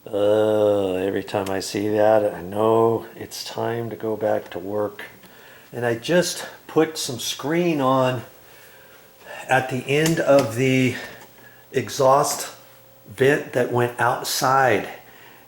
Every time I see that, I know it's time to go back to work. And I just put some screen on at the end of the exhaust vent that went outside.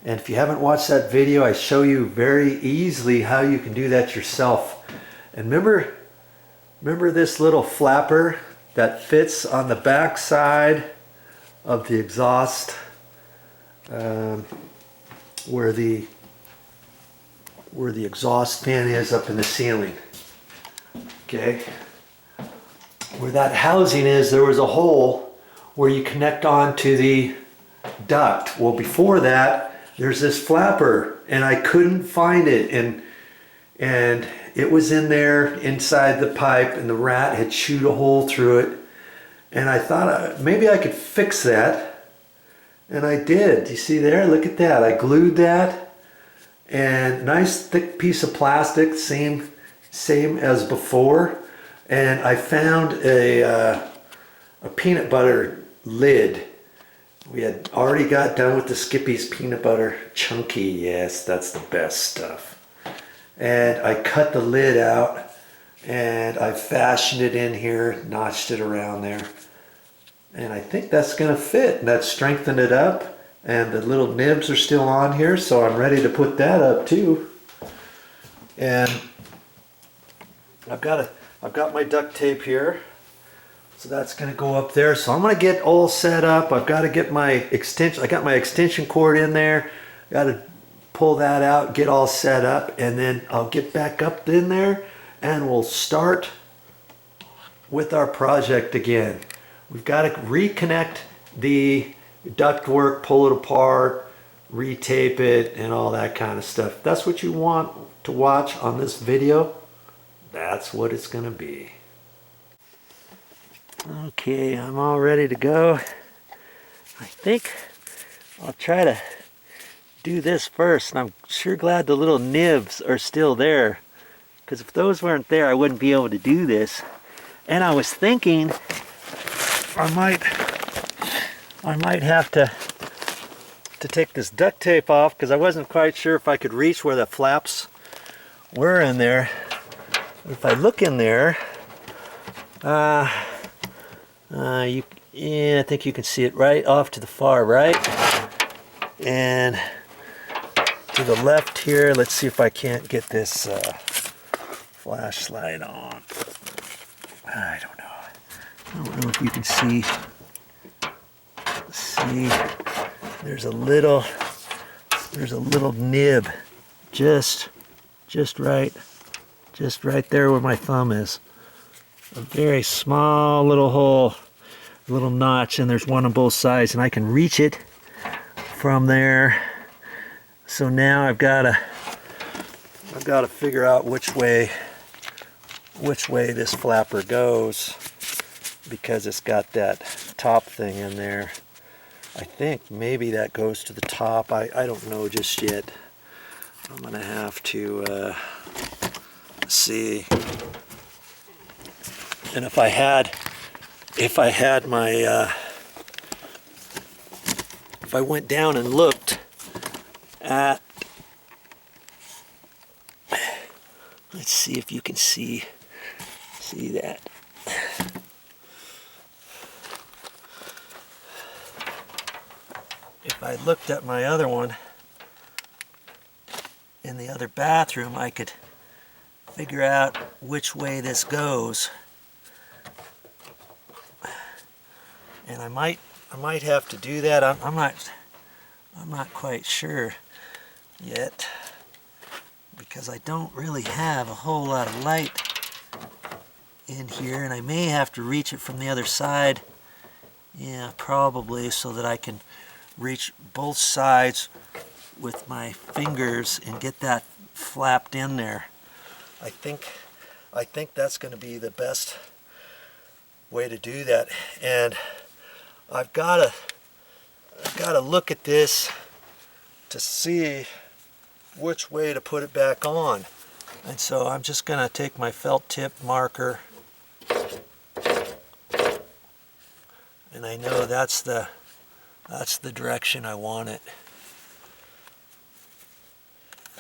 And if you haven't watched that video, I show you very easily how you can do that yourself. And remember this little flapper that fits on the back side of the exhaust, where the exhaust fan is up in the ceiling. Okay, where that housing is, there was a hole where you connect on to the duct. Well, before that, there's this flapper, and I couldn't find it, and it was in there inside the pipe, and the rat had chewed a hole through it. And I thought maybe I could fix that, and I did. You see there? Look at that. I glued that, and nice thick piece of plastic, same as before. And I found a peanut butter lid. We had already got done with the Skippy's peanut butter chunky. Yes, that's the best stuff. And I cut the lid out, and I fashioned it in here, notched it around there. And I think that's going to fit. And that strengthened it up, and the little nibs are still on here, so I'm ready to put that up too. And I've got my duct tape here, so that's going to go up there. So I'm going to get all set up. I've got to get my extension. I got my extension cord in there. Got to pull that out, get all set up, and then I'll get back up in there, and we'll start with our project again. We've got to reconnect the ductwork, pull it apart, retape it, and all that kind of stuff. If that's what you want to watch on this video, that's what it's going to be. Okay, I'm all ready to go. I think I'll try to do this first, and I'm sure glad the little nibs are still there, because if those weren't there, I wouldn't be able to do this. And I was thinking I might have to take this duct tape off, because I wasn't quite sure if I could reach where the flaps were in there. If I look in there, yeah, I think you can see it right off to the far right, and to the left here. Let's see if I can't get this flashlight on. I don't know if you can see. See, there's a little nib just right there where my thumb is. A very small little hole, little notch, and there's one on both sides, and I can reach it from there. So now I've got to figure out which way this flapper goes, because it's got that top thing in there. I think maybe that goes to the top. I don't know just yet. I'm gonna have to see. And if I went down and looked at, let's see if you can see that. If I looked at my other one in the other bathroom, I could figure out which way this goes. And I might have to do that. I'm not quite sure yet, because I don't really have a whole lot of light in here, and I may have to reach it from the other side. Yeah, probably, so that I can reach both sides with my fingers and get that flapped in there. I think that's going to be the best way to do that. And I've got to look at this to see which way to put it back on. And so I'm just going to take my felt tip marker, and I know that's the direction I want it.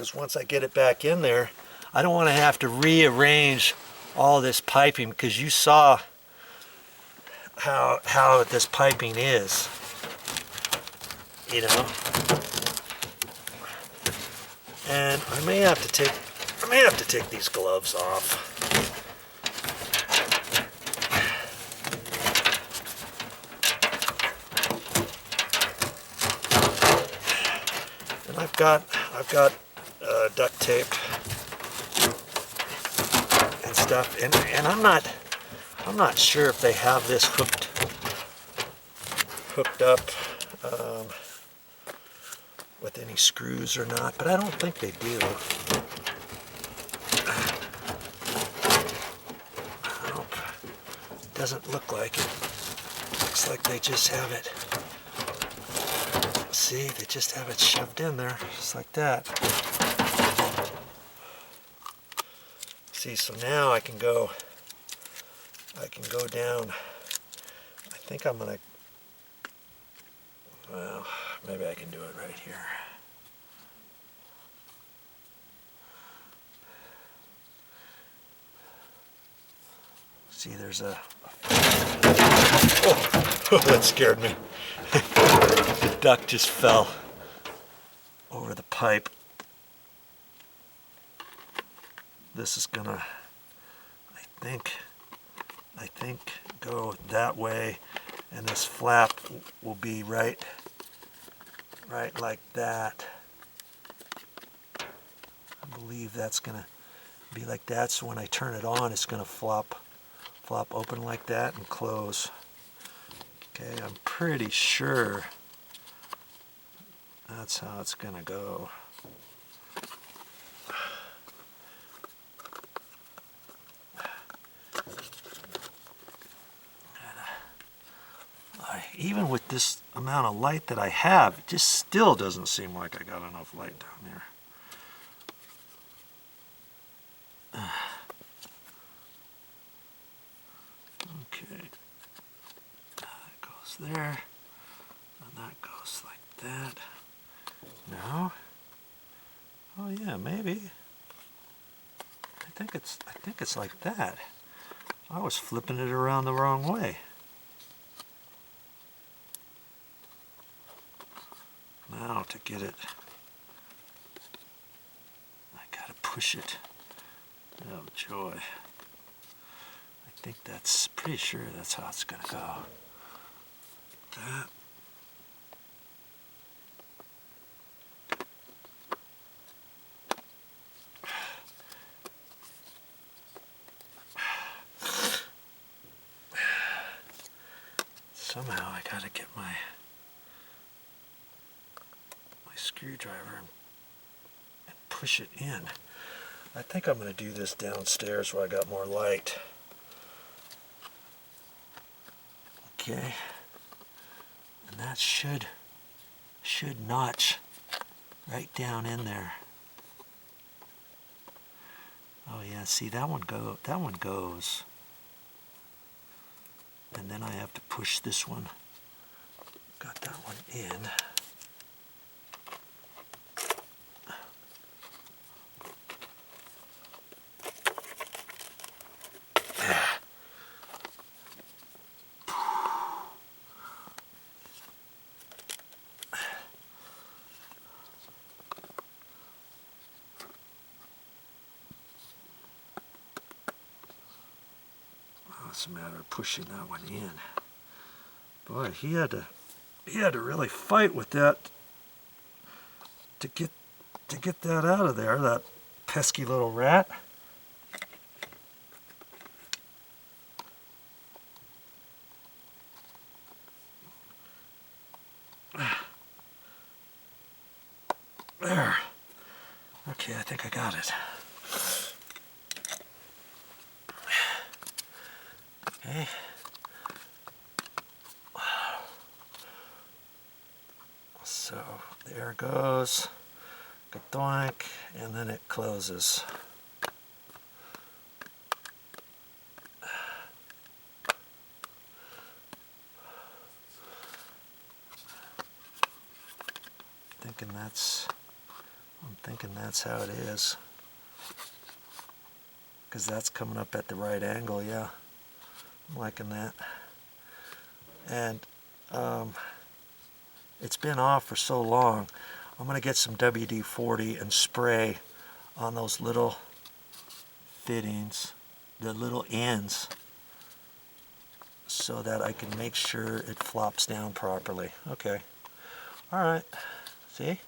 because once I get it back in there, I don't want to have to rearrange all this piping, because you saw how this piping is, you know. And I may have to take these gloves off. And I've got duct tape and stuff, and I'm not sure if they have this hooked up with any screws or not, but I don't think they do. Nope. Doesn't look like it. Looks like they just have it. See, they just have it shoved in there, just like that. See, so now I can go down. I think I'm gonna, well, maybe I can do it right here. See, there's a oh, that scared me. The duct just fell over the pipe. This is gonna, I think go that way, and this flap will be right like that. I believe that's gonna be like that, so when I turn it on, it's gonna flop open like that and close. Okay, I'm pretty sure that's how it's gonna go. Even with this amount of light that I have, it just still doesn't seem like I got enough light down there. Okay, that goes there, and that goes like that. No? Oh yeah, maybe. I think it's like that. I was flipping it around the wrong way. Now to get it, I gotta push it. Oh joy. I think that's, pretty sure that's how it's gonna go. That. Somehow I gotta get my screwdriver and push it in. I think I'm going to do this downstairs where I got more light. Okay, and that should notch right down in there. Oh yeah, see, that one goes, and then I have to push this one. Got that one in. It's a matter of pushing that one in. Boy, he had to really fight with that to get that out of there, that pesky little rat. There. Okay, I think I got it. Okay. So there it goes. Doink, and then it closes. Thinking that's I'm thinking that's how it is. Because that's coming up at the right angle, yeah. I'm liking that. And it's been off for so long. I'm going to get some WD-40 and spray on those little fittings, the little ends, so that I can make sure it flops down properly. Okay. All right. See?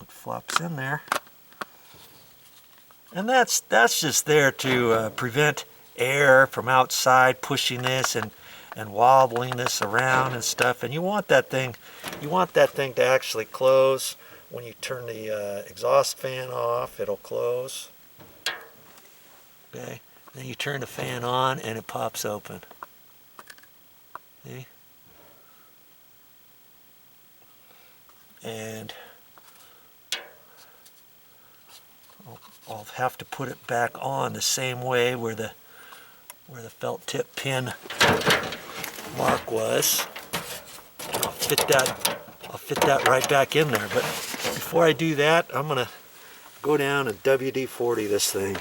It flops in there. And that's just there to prevent air from outside pushing this and wobbling this around and stuff. And you want that thing to actually close. When you turn the exhaust fan off, it'll close. Okay. Then you turn the fan on and it pops open. See? And I'll have to put it back on the same way where the felt tip pin mark was. I'll fit that right back in there. But before I do that, I'm gonna go down and WD-40 this thing.